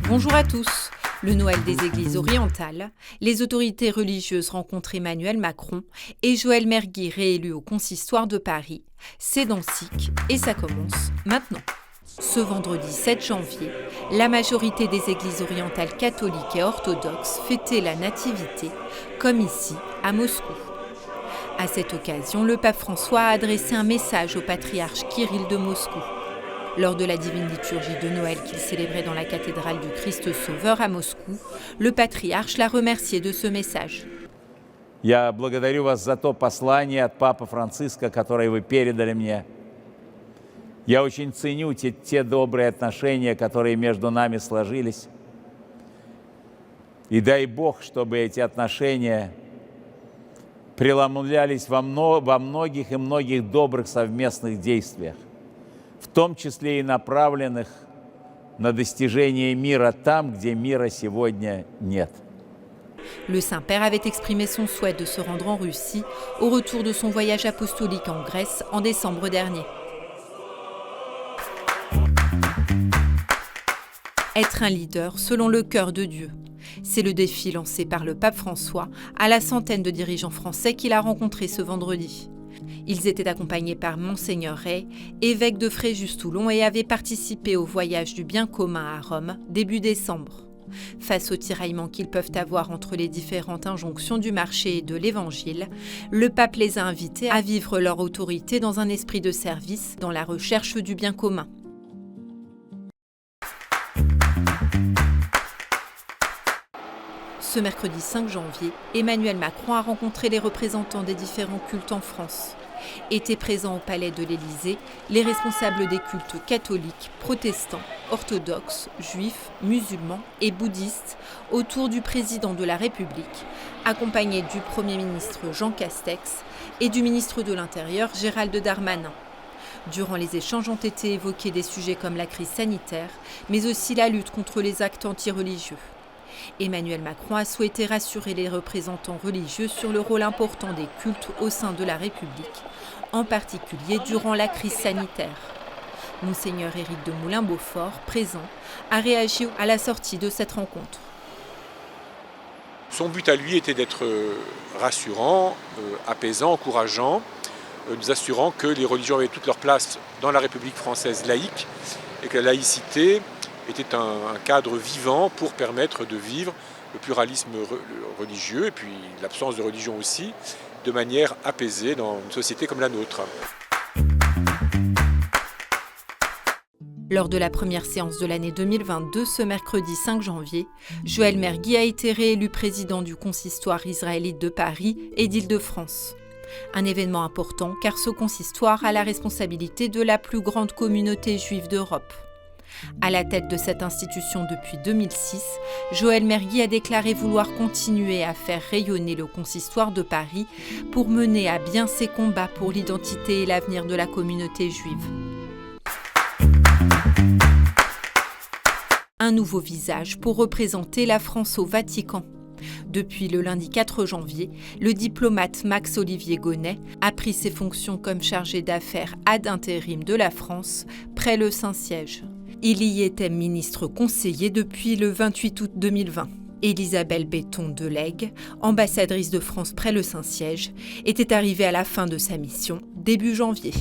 Bonjour à tous. Le Noël des Églises orientales, les autorités religieuses rencontrent Emmanuel Macron et Joëlle Mergui réélu au Consistoire de Paris. C'est dans SIC et ça commence maintenant. Ce vendredi 7 janvier, la majorité des églises orientales catholiques et orthodoxes fêtaient la Nativité, comme ici, à Moscou. À cette occasion, le pape François a adressé un message au patriarche Kirill de Moscou. Lors de la divine liturgie de Noël qu'il célébrait dans la cathédrale du Christ Sauveur à Moscou, le patriarche l'a remercié de ce message. Я благодарю вас за то послание от Папы Франциска, которое вы передали мне. Я очень ценю те добрые отношения, которые между нами сложились. И дай Бог, чтобы эти отношения преломлялись во многих и многих добрых совместных действиях, в том числе и направленных на достижение мира там, где мира сегодня нет. Le Saint-Père avait exprimé son souhait de se rendre en Russie au retour de son voyage apostolique en Grèce en décembre dernier. Être un leader selon le cœur de Dieu. C'est le défi lancé par le pape François à la centaine de dirigeants français qu'il a rencontrés ce vendredi. Ils étaient accompagnés par Monseigneur Rey, évêque de Fréjus-Toulon, et avaient participé au voyage du bien commun à Rome début décembre. Face aux tiraillements qu'ils peuvent avoir entre les différentes injonctions du marché et de l'Évangile, le pape les a invités à vivre leur autorité dans un esprit de service, dans la recherche du bien commun. Ce mercredi 5 janvier, Emmanuel Macron a rencontré les représentants des différents cultes en France. Étaient présents au palais de l'Élysée les responsables des cultes catholiques, protestants, orthodoxes, juifs, musulmans et bouddhistes autour du président de la République, accompagné du Premier ministre Jean Castex et du ministre de l'Intérieur Gérald Darmanin. Durant les échanges ont été évoqués des sujets comme la crise sanitaire, mais aussi la lutte contre les actes anti-religieux. Emmanuel Macron a souhaité rassurer les représentants religieux sur le rôle important des cultes au sein de la République, en particulier durant la crise sanitaire. Monseigneur Éric de Moulin-Beaufort, présent, a réagi à la sortie de cette rencontre. Son but à lui était d'être rassurant, apaisant, encourageant, nous assurant que les religions avaient toute leur place dans la République française laïque et que la laïcité était un cadre vivant pour permettre de vivre le pluralisme religieux et puis l'absence de religion aussi, de manière apaisée dans une société comme la nôtre. Lors de la première séance de l'année 2022, ce mercredi 5 janvier, Joëlle Mergui a été réélu président du consistoire israélite de Paris et d'Île-de-France. Un événement important car ce consistoire a la responsabilité de la plus grande communauté juive d'Europe. À la tête de cette institution depuis 2006, Joëlle Mergui a déclaré vouloir continuer à faire rayonner le consistoire de Paris pour mener à bien ses combats pour l'identité et l'avenir de la communauté juive. Un nouveau visage pour représenter la France au Vatican. Depuis le lundi 4 janvier, le diplomate Max-Olivier Gonnet a pris ses fonctions comme chargé d'affaires ad intérim de la France près le Saint-Siège. Il y était ministre conseiller depuis le 28 août 2020. Elisabeth Béton-Delègue, ambassadrice de France près le Saint-Siège, était arrivée à la fin de sa mission début janvier.